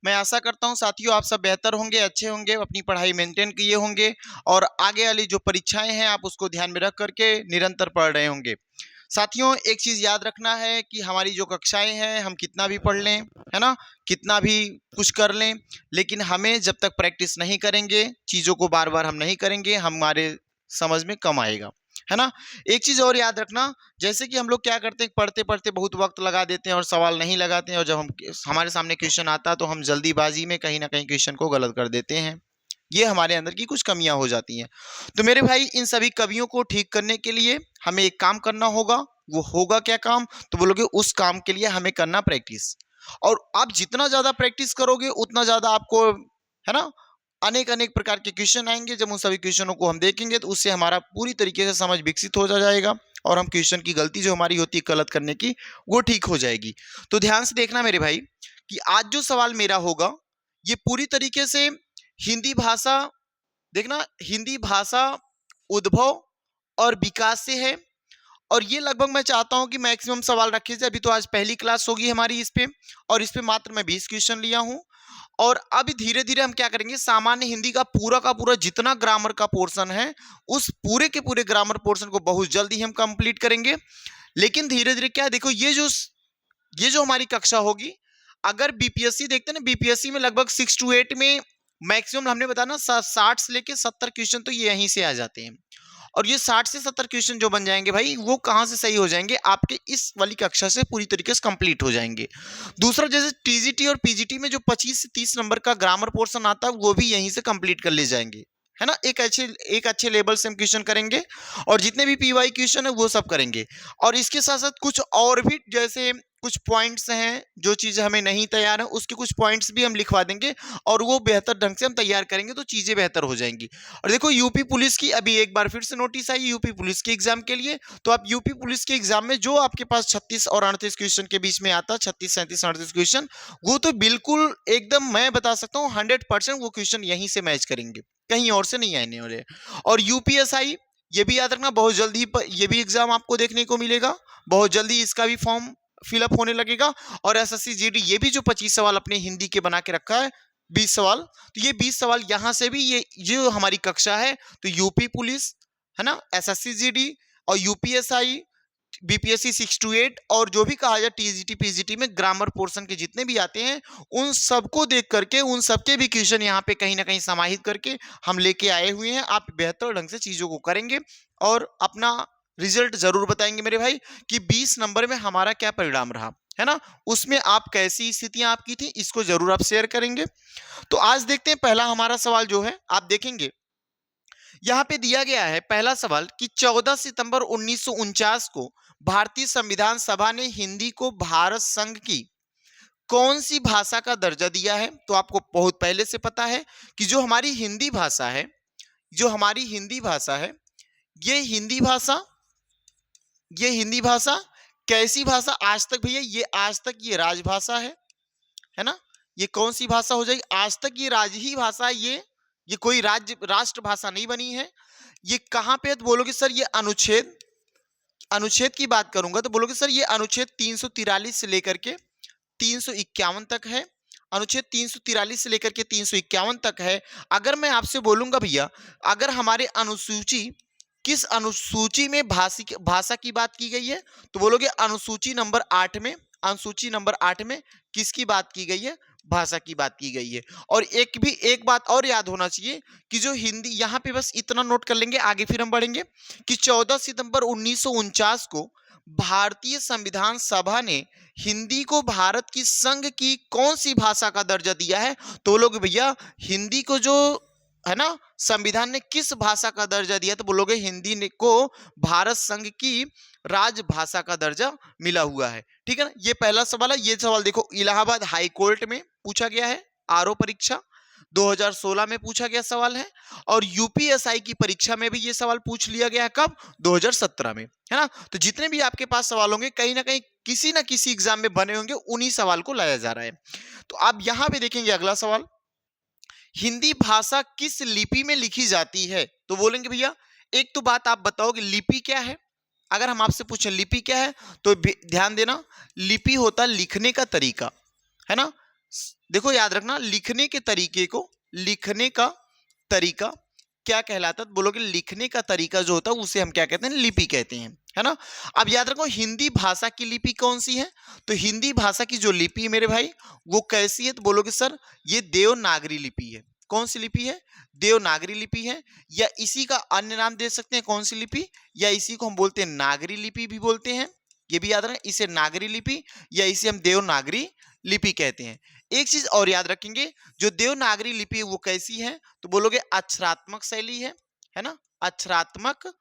मैं आशा करता हूं साथियों आप सब बेहतर होंगे, अच्छे होंगे, अपनी पढ़ाई मेंटेन किए होंगे और आगे वाली जो परीक्षाएं हैं आप उसको ध्यान में रख करके निरंतर पढ़ रहे होंगे। साथियों एक चीज याद रखना है कि हमारी जो कक्षाएं हैं हम कितना भी पढ़ लें, है ना, कितना भी कुछ कर लें, लेकिन हमें जब तक प्रैक्टिस नहीं करेंगे, चीजों को बार बार हम नहीं करेंगे, हमारे समझ में कम आएगा, है ना। एक चीज और याद रखना, जैसे कि हम लोग क्या करते हैं, पढ़ते पढ़ते बहुत वक्त लगा देते हैं और सवाल नहीं लगाते हैं, और जब हम हमारे सामने क्वेश्चन आता है तो हम जल्दीबाजी में कहीं ना कहीं क्वेश्चन को गलत कर देते हैं। ये हमारे अंदर की कुछ कमियां हो जाती हैं। तो मेरे भाई इन सभी कमियों को ठीक करने के लिए हमें एक काम करना होगा। वो होगा क्या काम? तो बोलोगे उस काम के लिए हमें करना प्रैक्टिस। और आप जितना ज्यादा प्रैक्टिस करोगे उतना ज्यादा आपको, है ना, अनेक अनेक प्रकार के क्वेश्चन आएंगे। जब उन सभी क्वेश्चनों को हम देखेंगे तो उससे हमारा पूरी तरीके से समझ विकसित हो जाएगा और हम क्वेश्चन की गलती जो हमारी होती है गलत करने की, वो ठीक हो जाएगी। तो ध्यान से देखना मेरे भाई कि आज जो सवाल मेरा होगा ये पूरी तरीके से हिंदी भाषा, देखना, हिंदी भाषा उद्भव और विकास से है। और ये लगभग मैं चाहता हूं कि मैक्सिमम सवाल रखे जाए। अभी तो आज पहली क्लास होगी हमारी इस पे, और इस पे मात्र मैं 20 क्वेश्चन लिया हूं। और अब धीरे धीरे हम क्या करेंगे, सामान्य हिंदी का पूरा जितना ग्रामर का पोर्शन है उस पूरे के पूरे ग्रामर पोर्शन को बहुत जल्दी हम कंप्लीट करेंगे। लेकिन धीरे धीरे क्या, देखो ये जो हमारी कक्षा होगी, अगर बीपीएससी देखते हैं ना, बीपीएससी में लगभग 6 to 8 में मैक्सिमम हमने बताया ना 60 से लेके 70 क्वेश्चन तो ये यहीं से आ जाते हैं। और ये 60 से 70 क्वेश्चन जो बन जाएंगे भाई, वो कहां से सही हो जाएंगे, आपके इस वाली कक्षा से पूरी तरीके से कंप्लीट हो जाएंगे। दूसरा, जैसे टीजीटी और पीजीटी में जो 25 से 30 नंबर का ग्रामर पोर्शन आता है वो भी यहीं से कंप्लीट कर ले जाएंगे, है ना। एक अच्छे लेवल से हम क्वेश्चन करेंगे और जितने भी पीवाई क्वेश्चन है वो सब करेंगे। और इसके साथ साथ कुछ और भी, जैसे कुछ पॉइंट्स हैं, जो चीजें हमें नहीं तैयार है उसके कुछ पॉइंट्स भी हम लिखवा देंगे और वो बेहतर ढंग से हम तैयार करेंगे तो चीजें बेहतर हो जाएंगी। और देखो यूपी पुलिस की अभी एक बार फिर से नोटिस आई यूपी पुलिस के एग्जाम के लिए। तो आप यूपी पुलिस के एग्जाम में जो आपके पास 36 और 38 क्वेश्चन के बीच में आता है, 36, 37, 38 क्वेश्चन, वो तो बिल्कुल एकदम मैं बता सकता हूँ 100% वो क्वेश्चन यहीं से मैच करेंगे, कहीं और से नहीं आने वाले। और यूपीएसआई, ये भी याद रखना, बहुत जल्दी ये भी एग्जाम आपको देखने को मिलेगा, बहुत जल्दी इसका भी फॉर्म फिलअप होने लगेगा। और एसएससी जीडी, ये भी जो 25 सवाल अपने हिंदी के बना के रखा है, 20 सवाल, तो ये 20 सवाल यहां से भी, ये जो हमारी कक्षा है, तो यूपी पुलिस, है ना, एसएससी जीडी और यूपीएसआई, बीपीएससी 6 to 8 और जो भी कहा जाए टीजीटी पीजीटी में ग्रामर पोर्शन के जितने भी आते हैं, उन सबको देख करके उन सबके भी क्वेश्चन यहाँ पे कहीं ना कहीं समाहित करके हम लेके आए हुए हैं। आप बेहतर ढंग से चीजों को करेंगे और अपना रिजल्ट जरूर बताएंगे मेरे भाई कि 20 नंबर में हमारा क्या परिणाम रहा, है ना, उसमें आप कैसी स्थितियां आपकी थी, इसको जरूर आप शेयर करेंगे। तो आज देखते हैं पहला हमारा सवाल जो है, आप देखेंगे यहां पे दिया गया है पहला सवाल कि 14 सितंबर 1949 को भारतीय संविधान सभा ने हिंदी को भारत संघ की कौन सी भाषा का दर्जा दिया है। तो आपको बहुत पहले से पता है कि जो हमारी हिंदी भाषा है, जो हमारी हिंदी भाषा है, ये हिंदी भाषा, ये हिंदी भाषा कैसी भाषा, आज तक भैया ये आज तक ये राजभाषा है ना। ये कौन सी भाषा हो जाएगी, आज तक ये राज ही भाषा है, ये कोई राज्य राष्ट्र भाषा नहीं बनी है। ये कहां पे है तो बोलोगे सर ये अनुच्छेद, अनुच्छेद की बात करूंगा तो बोलोगे सर ये अनुच्छेद 343 से लेकर के 351 तक है। अनुच्छेद 343 से लेकर के 351 तक है। अगर मैं आपसे बोलूंगा भैया, अगर हमारे अनुसूची, किस अनुसूची में भाषा की बात की गई है, तो बोलोगे अनुसूची नंबर 8 में, अनुसूची नंबर 8 में किसकी बात की गई है, भाषा की बात की गई है। और एक बात और याद होना चाहिए कि जो हिंदी, यहां पे बस इतना नोट कर लेंगे, आगे फिर हम बढ़ेंगे कि 14 सितंबर 1949 को भारतीय संविधान सभा ने हिंदी को भारत की संघ की कौन सी भाषा का दर्जा दिया है। तो लोग भैया हिंदी को जो है ना संविधान ने किस भाषा का दर्जा दिया, तो बोलोगे हिंदी ने को भारत संघ की राजभाषा का दर्जा मिला हुआ है। ठीक है ना, ये पहला सवाल है। ये सवाल देखो इलाहाबाद हाई कोर्ट में पूछा गया है, आरओ परीक्षा 2016 में पूछा गया सवाल है। और यूपीएसआई की परीक्षा में भी ये सवाल पूछ लिया गया है, कब, 2017 में, है ना। तो जितने भी आपके पास सवाल होंगे कहीं ना कहीं किसी ना किसी एग्जाम में बने होंगे, उन्हीं सवाल को लाया जा रहा है। तो आप यहां पे देखेंगे अगला सवाल, हिंदी भाषा किस लिपि में लिखी जाती है। तो बोलेंगे भैया एक तो बात आप बताओगे लिपि क्या है। अगर हम आपसे पूछें लिपि क्या है तो ध्यान देना, लिपि होता है लिखने का तरीका, है ना। देखो याद रखना, लिखने के तरीके को, लिखने का तरीका क्या कहलाता है? तो बोलोगे लिखने का तरीका जो होता है उसे हम क्या कहते हैं? लिपि कहते हैं, है ना। अब याद रखो हिंदी भाषा की लिपि कौन सी है? तो हिंदी भाषा की जो लिपि है मेरे भाई वो कैसी है? तो बोलोगे सर ये देवनागरी लिपि है। कौन सी लिपि है? देवनागरी लिपि है। या इसी का अन्य नाम दे सकते हैं कौन सी लिपि? या इसी को हम बोलते हैं नागरी लिपि भी बोलते हैं। ये भी याद रखें, इसे नागरी लिपि या इसे हम देवनागरी लिपि कहते हैं। एक चीज और याद रखेंगे, जो देवनागरी लिपि है वो कैसी है? तो बोलोगे अक्षरात्मक शैली है ना। अक्षरात्मक,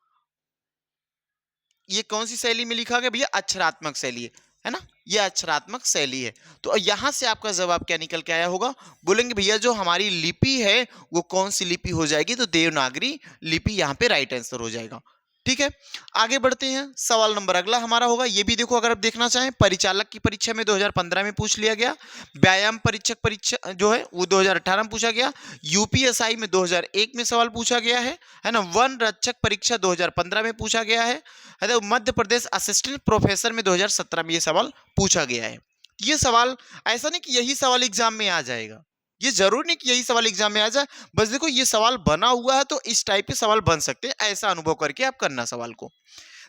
ये कौन सी शैली में लिखा गया भैया? अक्षरात्मक शैली है ना, ये अक्षरात्मक शैली है। तो यहां से आपका जवाब क्या निकल के आया होगा? बोलेंगे भैया जो हमारी लिपि है वो कौन सी लिपि हो जाएगी? तो देवनागरी लिपि यहाँ पे राइट आंसर हो जाएगा। ठीक है, आगे बढ़ते हैं। सवाल नंबर अगला हमारा होगा, ये भी देखो अगर आप देखना चाहें, परिचालक की परीक्षा में 2015 में पूछ लिया गया। व्यायाम परीक्षक परीक्षा जो है वो 2018 में पूछा गया। यूपीएसआई में 2001 में सवाल पूछा गया है ना। वन रक्षक परीक्षा 2015 में पूछा गया है ना। मध्य प्रदेश असिस्टेंट प्रोफेसर में 2017 में ये सवाल पूछा गया है। ये सवाल ऐसा नहीं कि यही सवाल एग्जाम में आ जाएगा, ये जरूर नहीं कि यही सवाल एग्जाम में आ जाए, बस देखो ये सवाल बना हुआ है तो इस टाइप के सवाल बन सकते हैं, ऐसा अनुभव करके आप करना सवाल को।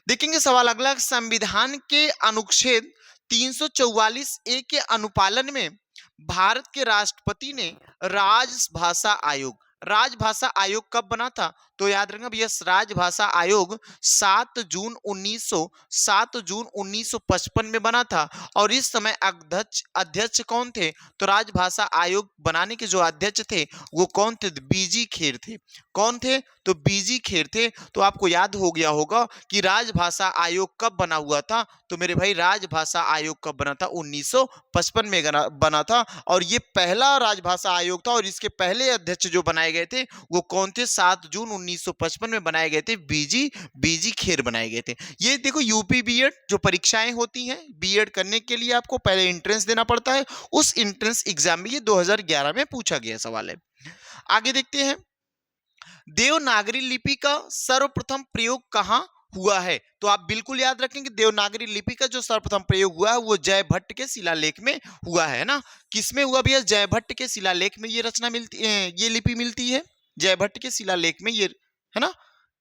देखेंगे सवाल अगला, संविधान के अनुच्छेद 344 ए के अनुपालन में भारत के राष्ट्रपति ने राजभाषा आयोग, राजभाषा आयोग कब बना था? तो याद रखना भैया राजभाषा आयोग 7 जून 1955 में बना था। और इस समय अध्यक्ष अध्यक्ष कौन थे? तो राजभाषा आयोग बनाने के जो अध्यक्ष थे वो कौन थे? बीजी खेर थे। कौन थे? तो बीजी खेर थे। तो आपको याद हो गया होगा कि राजभाषा आयोग कब बना हुआ था? तो मेरे भाई राजभाषा आयोग कब बना था? 1955 में बना था। और ये पहला राजभाषा आयोग था और इसके पहले अध्यक्ष जो बनाए गए थे वो कौन थे? 7 जून 1955 में बनाए गए थे, बीजी खेर बनाए गए थे। ये देखो यूपी बीएड जो परीक्षाएं होती हैं, बीएड करने के लिए आपको पहले एंट्रेंस देना पड़ता है, उस एंट्रेंस एग्जाम में ये 2011 में पूछा गया सवाल है। आगे देखते हैं, देवनागरी लिपि का सर्वप्रथम प्रयोग कहां हुआ है? तो आप बिल्कुल याद रखें कि देवनागरी लिपि का जो सर्वप्रथम प्रयोग हुआ है वो जयभट्ट के शिलालेख में हुआ है ना। किसमें हुआ भैया? जयभट्ट के शिलालेख में ये रचना मिलती है, ये लिपि मिलती है। जयभट्ट के शिलालेख में ये, है ना,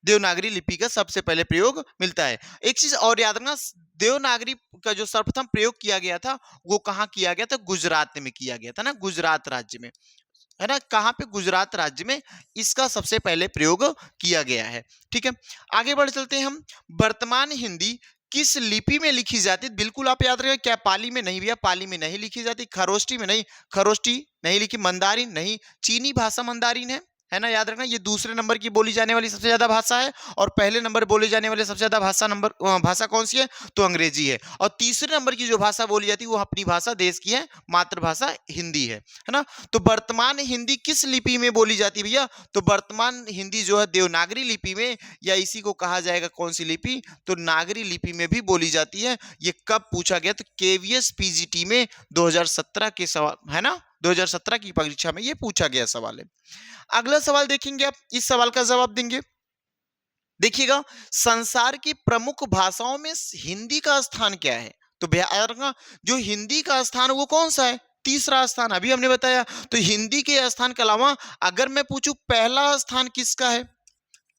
देवनागरी लिपि का सबसे पहले प्रयोग मिलता है। एक चीज और याद रखना, देवनागरी का जो सर्वप्रथम प्रयोग किया गया था वो कहाँ किया गया था? गुजरात में किया गया था ना, गुजरात राज्य में, है ना। कहां पे? गुजरात राज्य में इसका सबसे पहले प्रयोग किया गया है। ठीक है, आगे बढ़ चलते हैं हम। वर्तमान हिंदी किस लिपि में लिखी जाती है? बिल्कुल आप याद रखें, क्या पाली में? नहीं भैया पाली में नहीं लिखी जाती। खरोष्टी में नहीं, खरोष्टी नहीं लिखी। मंदारिन नहीं, चीनी भाषा मंदारिन है ना। याद रखना ये दूसरे नंबर की बोली जाने वाली सबसे ज्यादा भाषा है और पहले नंबर बोली जाने वाली सबसे ज्यादा भाषा कौन सी है? तो अंग्रेजी है। और तीसरे नंबर की जो भाषा बोली जाती है वो अपनी भाषा देश की है, मातृभाषा हिंदी है ना। तो वर्तमान हिंदी किस लिपि में बोली जाती है भैया? तो वर्तमान हिंदी जो है देवनागरी लिपि में, या इसी को कहा जाएगा कौन सी लिपि? तो नागरी लिपि में भी बोली जाती है। ये कब पूछा गया? तो केवीएस पीजीटी में 2017 के सवाल, है ना, 2017 की परीक्षा में ये पूछा गया सवाल है। अगला सवाल देखेंगे आप, इस सवाल का जवाब देंगे। देखिएगा, संसार की प्रमुख भाषाओं में हिंदी का स्थान क्या है? तो भैया जो हिंदी का स्थान वो कौन सा है? तीसरा स्थान, अभी हमने बताया। तो हिंदी के स्थान के अलावा अगर मैं पूछूं पहला स्थान किसका है?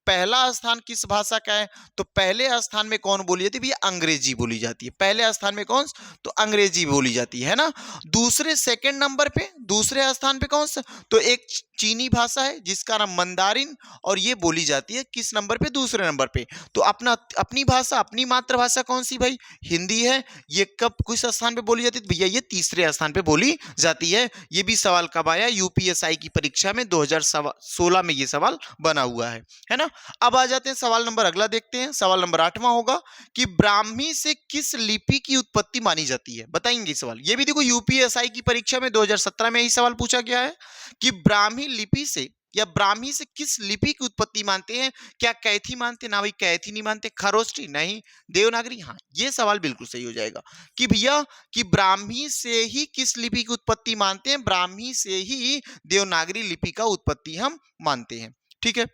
पहला स्थान किस भाषा का है? तो पहले स्थान में कौन बोली जाती है भैया? अंग्रेजी बोली जाती है। पहले स्थान में कौन? तो अंग्रेजी बोली जाती है ना। दूसरे सेकंड नंबर पे, दूसरे स्थान पे कौन सा? तो एक चीनी भाषा है जिसका नाम मंदारिन, और ये बोली जाती है किस नंबर पे? दूसरे नंबर पे। तो अपनी भाषा, अपनी मातृभाषा कौन सी भाई? हिंदी है। ये कब किस स्थान पे बोली जाती है भैया? ये तीसरे स्थान पे बोली जाती है। ये भी सवाल कब आया? यूपीएसआई की परीक्षा में 2016 में ये सवाल बना हुआ है ना। अब आ जाते हैं सवाल नंबर अगला देखते हैं। सवाल नंबर 8वां होगा कि ब्राह्मी से किस लिपि की उत्पत्ति मानी जाती है? बताएंगे सवाल। ये भी देखो यूपीएसआई की परीक्षा में 2017 में यही सवाल पूछा गया है कि ब्राह्मी लिपि से या ब्राह्मी से किस लिपि की उत्पत्ति मानते हैं? क्या कैथी मानते? ना भाई कैथी नहीं मानते। खरोष्टी नहीं। देवनागरी? हाँ, ये सवाल बिल्कुल सही हो जाएगा कि भैया कि ब्राह्मी से ही किस लिपि की उत्पत्ति मानते हैं? ब्राह्मी से ही देवनागरी लिपि का उत्पत्ति हम मानते हैं। ठीक है,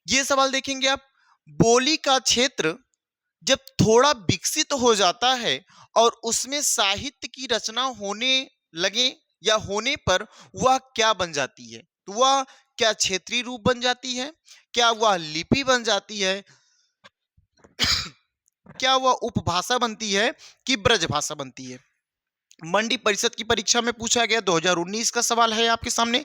ये सवाल देखेंगे आप। बोली का क्षेत्र जब थोड़ा विकसित हो जाता है और उसमें साहित्य की रचना होने लगे या होने पर वह क्या बन जाती है? तो वह क्या क्षेत्रीय रूप बन जाती है, क्या वह लिपि बन जाती है, क्या वह उपभाषा बनती है कि ब्रज भाषा बनती है? मंडी परिषद की परीक्षा में पूछा गया, 2019 का सवाल है आपके सामने।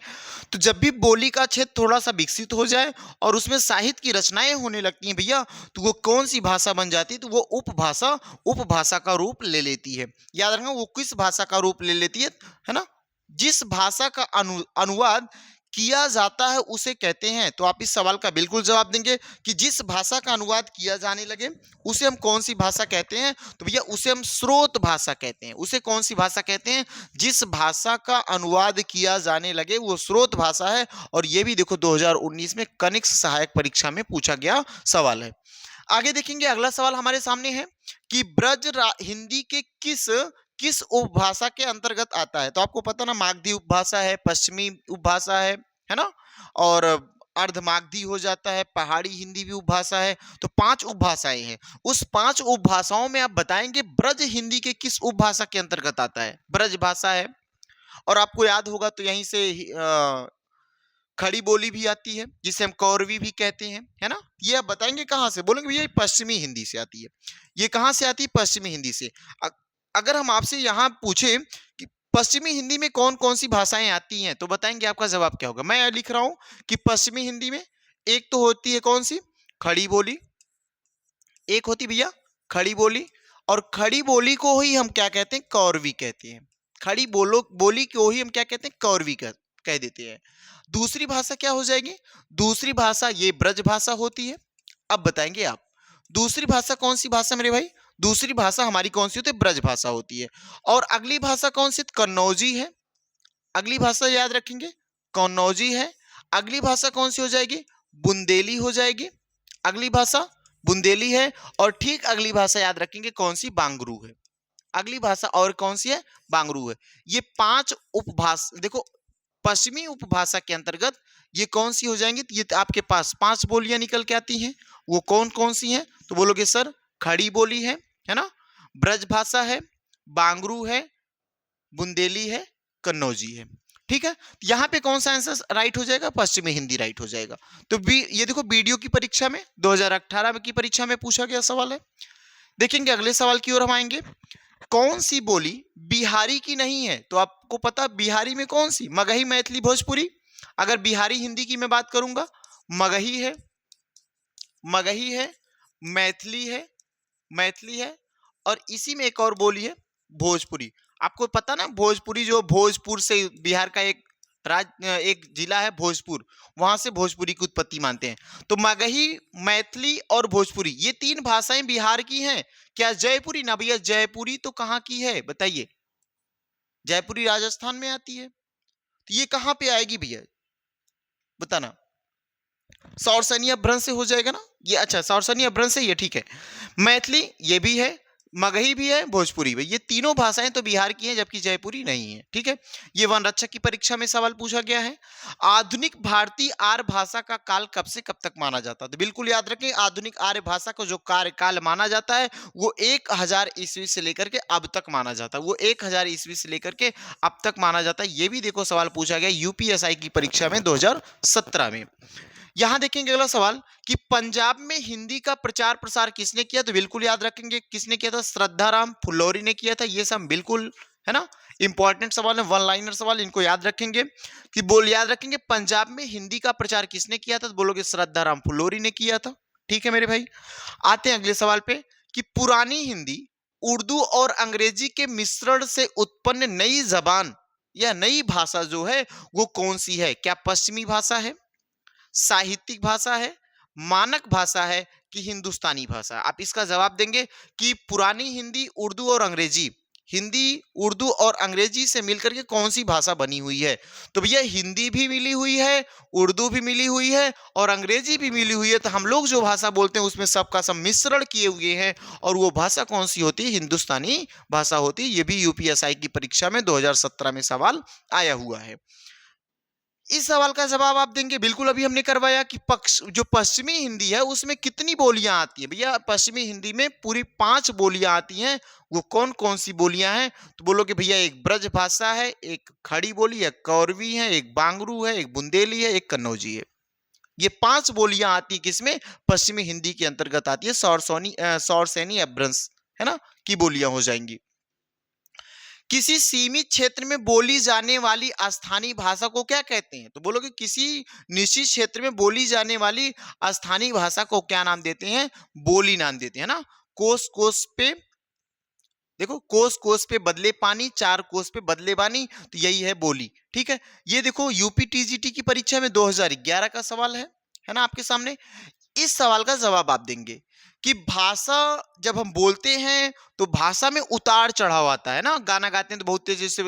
तो जब भी बोली का क्षेत्र थोड़ा सा विकसित हो जाए और उसमें साहित्य की रचनाएं होने लगती हैं भैया, तो वो कौन सी भाषा बन जाती है? तो वो उपभाषा का रूप ले लेती है। याद रखना, वो किस भाषा का रूप ले लेती है ना? जिस भाषा का अनुवाद किया जाता है उसे कहते हैं। तो आप इस सवाल का बिल्कुल जवाब देंगे कि जिस भाषा का अनुवाद किया जाने लगे उसे हम कौन सी भाषा कहते हैं? तो भैया उसे हम स्रोत भाषा कहते हैं। उसे कौन सी भाषा कहते हैं? जिस भाषा का अनुवाद किया जाने लगे वो स्रोत भाषा है। और ये भी देखो 2019 में कनिष्ठ सहायक परीक्षा में पूछा गया सवाल है। आगे देखेंगे, अगला सवाल हमारे सामने है कि हिंदी के किस किस उपभाषा के अंतर्गत आता है? तो आपको पता ना, मागधी उपभाषा है, पश्चिमी उपभाषा है ना, और अर्धमागधी हो जाता है, पहाड़ी हिंदी भी उपभाषा है। तो 5 उपभाषाएं हैं। उस 5 उपभाषाओं में आप बताएंगे ब्रज हिंदी के किस उपभाषा के अंतर्गत आता है? ब्रज भाषा है। और आपको याद होगा तो यहीं से खड़ी बोली भी आती है, जिसे हम कौरवी भी कहते हैं, है ना? ये आप बताएंगे कहाँ से? बोलेंगे भैया ये पश्चिमी हिंदी से आती है। ये कहाँ से आती है? पश्चिमी हिंदी से। अगर हम आपसे यहाँ पूछे कि पश्चिमी हिंदी में कौन कौन सी भाषाएं आती हैं, तो बताएंगे आपका जवाब क्या होगा? मैं लिख रहा हूं कि पश्चिमी हिंदी में एक तो होती है कौन सी? खड़ी बोली। एक होती भैया खड़ी बोली, और खड़ी बोली को ही हम क्या कहते हैं? कौरवी कहते हैं। खड़ी बोली को ही हम क्या कहते हैं? कौरवी कह देते हैं। दूसरी भाषा क्या हो जाएगी? दूसरी भाषा ये ब्रज भाषा होती है। अब बताएंगे आप, दूसरी भाषा कौन सी भाषा मेरे भाई? दूसरी भाषा हमारी कौन सी होती है? ब्रज भाषा होती है। और अगली भाषा कौन सी? कन्नौजी है। अगली भाषा याद रखेंगे, कन्नौजी है। अगली भाषा कौन सी हो जाएगी? बुंदेली हो जाएगी। अगली भाषा बुंदेली है। और ठीक अगली भाषा याद रखेंगे कौन सी? बांगरू है। अगली भाषा और कौन सी है? बांगरू है। ये 5 उपभाषा देखो, पश्चिमी उपभाषा के अंतर्गत ये कौन सी हो जाएंगी? ये आपके पास 5 बोलियां निकल के आती हैं। वो कौन कौन सी हैं? तो बोलोगे सर खड़ी बोली है ना, ब्रज भाषा है, बांगरू है, बुंदेली है, कन्नौजी है। ठीक है, यहाँ पे कौन सा आंसर राइट हो जाएगा? पश्चिमी हिंदी राइट हो जाएगा। तो ये देखो वीडियो की परीक्षा में 2018 की परीक्षा में पूछा गया सवाल है। देखेंगे अगले सवाल की ओर हम आएंगे। कौन सी बोली बिहारी की नहीं है? तो आपको पता बिहारी में कौन सी? मगही, मैथिली, भोजपुरी। अगर बिहारी हिंदी की मैं बात करूंगा, मगही है, मगही है, मैथिली है, और इसी में एक और बोली है भोजपुरी। आपको पता ना, भोजपुरी जो भोजपुर से, बिहार का एक जिला है भोजपुर, वहां से भोजपुरी की उत्पत्ति मानते हैं। तो मगही, मैथिली और भोजपुरी ये 3 भाषाएं बिहार की हैं। क्या जयपुरी? ना भैया, जयपुरी तो कहाँ की है बताइए? जयपुरी राजस्थान में आती है। तो ये कहां पे आएगी भैया बताना? सौरसैनिया भ्रंश से हो जाएगा ना ये। अच्छा, सौरसैनिया भ्रंश से, ये ठीक है। मैथिली ये भी है, मगही भी है, भोजपुरी भी। ये तीनों भाषाएं तो बिहार की हैं, जबकि जयपुरी नहीं है। ठीक है, ये वन रक्षक की परीक्षा में सवाल पूछा गया है। आधुनिक भारतीय आर्य भाषा का काल कब से कब तक माना जाता है? तो बिल्कुल याद रखें, आधुनिक आर्य भाषा को जो कार्यकाल माना जाता है वो 1000 ईस्वी से लेकर के अब तक माना जाता है। वो 1000 ईस्वी से लेकर के अब तक माना जाता है। ये भी देखो सवाल पूछा गया यूपीएसआई की परीक्षा में 2017 में। यहां देखेंगे अगला सवाल कि पंजाब में हिंदी का प्रचार प्रसार किसने किया? तो बिल्कुल याद रखेंगे किसने किया था? श्रद्धाराम फुल्लौरी ने किया था। ये सब बिल्कुल है ना, इंपॉर्टेंट सवाल है, वन लाइनर सवाल, इनको याद रखेंगे कि याद रखेंगे पंजाब में हिंदी का प्रचार किसने किया था? तो बोलोगे श्रद्धाराम फुल्लौरी ने किया था। ठीक है मेरे भाई, आते हैं अगले सवाल पे कि पुरानी हिंदी उर्दू और अंग्रेजी के मिश्रण से उत्पन्न नई जबान या नई भाषा जो है वो कौन सी है? क्या पश्चिमी भाषा है, साहित्यिक भाषा है, मानक भाषा है कि हिंदुस्तानी भाषा? आप इसका जवाब देंगे कि पुरानी हिंदी उर्दू और अंग्रेजी, हिंदी उर्दू और अंग्रेजी से मिलकर के कौन सी भाषा बनी हुई है? तो भैया हिंदी भी मिली हुई है, उर्दू भी मिली हुई है और अंग्रेजी भी मिली हुई है। तो हम लोग जो भाषा बोलते हैं उसमें सबका सब मिश्रण किए हुए हैं, और वो भाषा कौन सी होती है? हिंदुस्तानी भाषा होती है। ये भी यूपीएसआई की परीक्षा में 2017 में सवाल आया हुआ है। इस सवाल का जवाब आप देंगे बिल्कुल। अभी हमने करवाया कि जो पश्चिमी हिंदी है उसमें कितनी बोलियां आती है। भैया पश्चिमी हिंदी में पूरी 5 बोलियां आती हैं। वो कौन कौन सी बोलियां हैं? तो बोलोगे भैया एक ब्रज भाषा है, एक खड़ी बोली है, कौरवी है, एक बांगरू है, एक बुंदेली है, एक कन्नौजी है। ये 5 बोलियां आती है किसमें? पश्चिमी हिंदी के अंतर्गत आती है। सौरसेनी अपभ्रंश है ना की बोलियां हो जाएंगी। किसी सीमित क्षेत्र में बोली जाने वाली स्थानीय भाषा को क्या कहते हैं? तो बोलोगे किसी निश्चित क्षेत्र में बोली जाने वाली स्थानीय भाषा को क्या नाम देते हैं? बोली नाम देते हैं ना। कोस कोस पे देखो, कोस कोस पे बदले पानी, 4 कोस पे बदले बानी, तो यही है बोली। ठीक है, ये देखो यूपी टीजीटी की परीक्षा में 2011 का सवाल है ना आपके सामने। इस सवाल का जवाब आप देंगे कि भाषा जब हम बोलते हैं तो भाषा में उतार चढ़ाव आता है ना। गाना गाते हैं तो बहुत तेजी से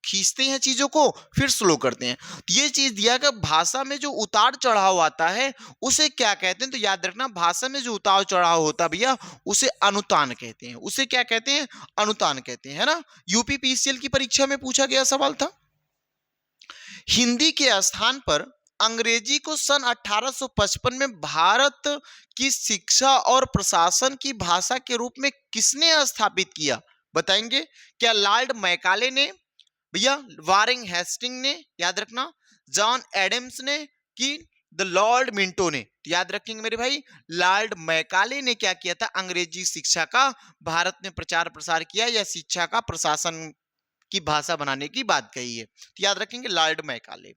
खींचते हैं चीजों को, फिर स्लो करते हैं। ये चीज दिया कि भाषा में जो उतार चढ़ाव आता है उसे क्या कहते हैं? तो याद रखना, भाषा में जो उतार चढ़ाव होता है भैया उसे अनुतान कहते हैं। उसे क्या कहते हैं? अनुतान कहते हैं, है ना। यूपी पीसीएल की परीक्षा में पूछा गया सवाल था। हिंदी के स्थान पर अंग्रेजी को सन 1855 में भारत की शिक्षा और प्रशासन की भाषा के रूप में किसने स्थापित किया? बताएंगे? क्या लॉर्ड मैकाले ने, भैया वारेन हेस्टिंग ने, याद रखना, जॉन एडम्स ने, कि द लॉर्ड मिंटो ने? तो याद रखेंगे मेरे भाई, लॉर्ड मैकाले ने क्या किया था? अंग्रेजी शिक्षा का भारत में प्रचार प्रसार किया, या शिक्षा का प्रशासन की भाषा बनाने की बात कही है। तो याद रखेंगे लॉर्ड मैकाले।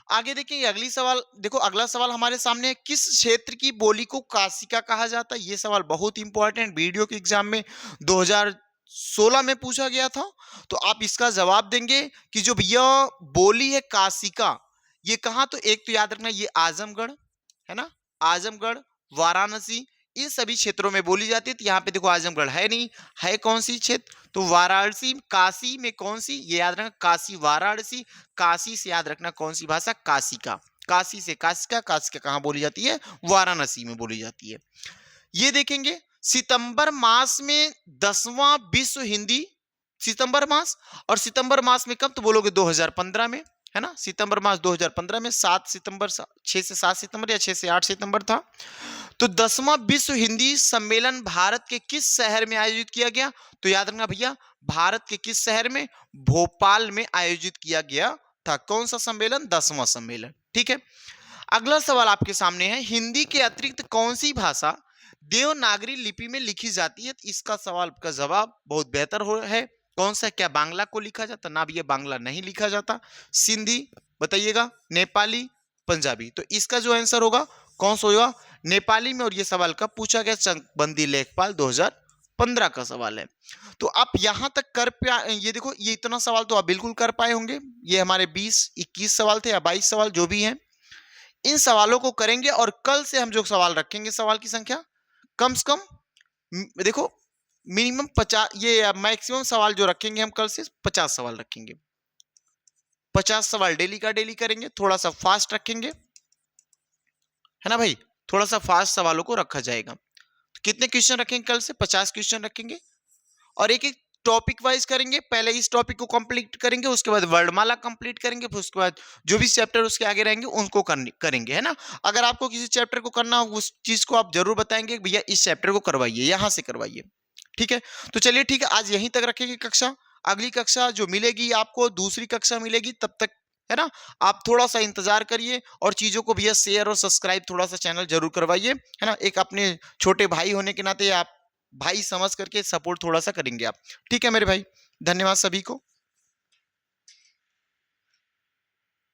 आगे देखेंगे अगली सवाल। देखो अगला सवाल हमारे सामने है, किस क्षेत्र की बोली को काशिका कहा जाता है? ये सवाल बहुत इंपॉर्टेंट, वीडियो के एग्जाम में 2016 में पूछा गया था। तो आप इसका जवाब देंगे कि जो भैया बोली है काशिका, ये कहां? तो एक तो याद रखना ये आजमगढ़ है ना, आजमगढ़, वाराणसी, इन सभी क्षेत्रों में बोली जाती है। तो यहाँ पे देखो आजमगढ़ है नहीं, है कौन सी क्षेत्र? तो वाराणसी। काशी में कौन सी? ये याद रखना, काशी वाराणसी। काशी से याद रखना कौन सी भाषा? काशिका। काशी से काशिका, काशिका कहाँ बोली जाती है? वाराणसी में बोली जाती है। ये देखेंगे सितंबर मास में 10वां विश्व हिंदी, सितंबर मास, और सितंबर मास में कब? तो बोलोगे 2015 में, है ना। सितंबर मास 2015 में 7 सितंबर, 6 से 7 सितंबर या 6 से 8 सितंबर था। तो 10वां विश्व हिंदी सम्मेलन भारत के किस शहर में आयोजित किया गया? तो याद रखना भैया, भारत के किस शहर में? भोपाल में आयोजित किया गया था। कौन सा सम्मेलन? 10वां सम्मेलन। ठीक है, अगला सवाल आपके सामने है, हिंदी के अतिरिक्त कौन सी भाषा देवनागरी लिपि में लिखी जाती है? तो इसका सवाल का जवाब बहुत बेहतर है। कौन सा? क्या बांग्ला को लिखा जाता? ना भैया, बांग्ला नहीं लिखा जाता। सिंधी बताइएगा, नेपाली, पंजाबी। तो इसका जो आंसर होगा कौन सा होगा? नेपाली में। और ये सवाल कब पूछा गया? चकबंदी लेखपाल 2015 का सवाल है। तो आप यहां तक कर पाए, ये देखो, ये इतना सवाल तो आप बिल्कुल कर पाए होंगे। ये हमारे 20-21 सवाल थे या 22 सवाल जो भी हैं, इन सवालों को करेंगे। और कल से हम जो सवाल रखेंगे, सवाल की संख्या कम से कम देखो मिनिमम 50, ये मैक्सिमम सवाल जो रखेंगे हम कल से 50 सवाल रखेंगे। 50 सवाल डेली का डेली करेंगे, थोड़ा सा फास्ट रखेंगे, है ना भाई। थोड़ा सा फास्ट सवालों को रखा जाएगा। तो कितने क्वेश्चन रखेंगे कल से? 50 क्वेश्चन रखेंगे, और एक एक टॉपिक वाइज करेंगे। पहले इस टॉपिक को कंप्लीट करेंगे, उसके बाद वर्णमाला कंप्लीट करेंगे, फिर उसके बाद जो भी चैप्टर उसके आगे रहेंगे उनको करेंगे, है ना। अगर आपको किसी चैप्टर को करना हो, उस चीज को आप जरूर बताएंगे भैया इस चैप्टर को करवाइए, यहां से करवाइए। ठीक है, तो चलिए ठीक है, आज यहीं तक रखेंगे कक्षा। अगली कक्षा जो मिलेगी आपको, दूसरी कक्षा मिलेगी, तब तक, है ना, आप थोड़ा सा इंतजार करिए। और चीजों को भैया शेयर और सब्सक्राइब थोड़ा सा चैनल जरूर करवाइए, है ना। एक अपने छोटे भाई होने के नाते आप भाई समझ करके सपोर्ट थोड़ा सा करेंगे आप। ठीक है मेरे भाई, धन्यवाद सभी को।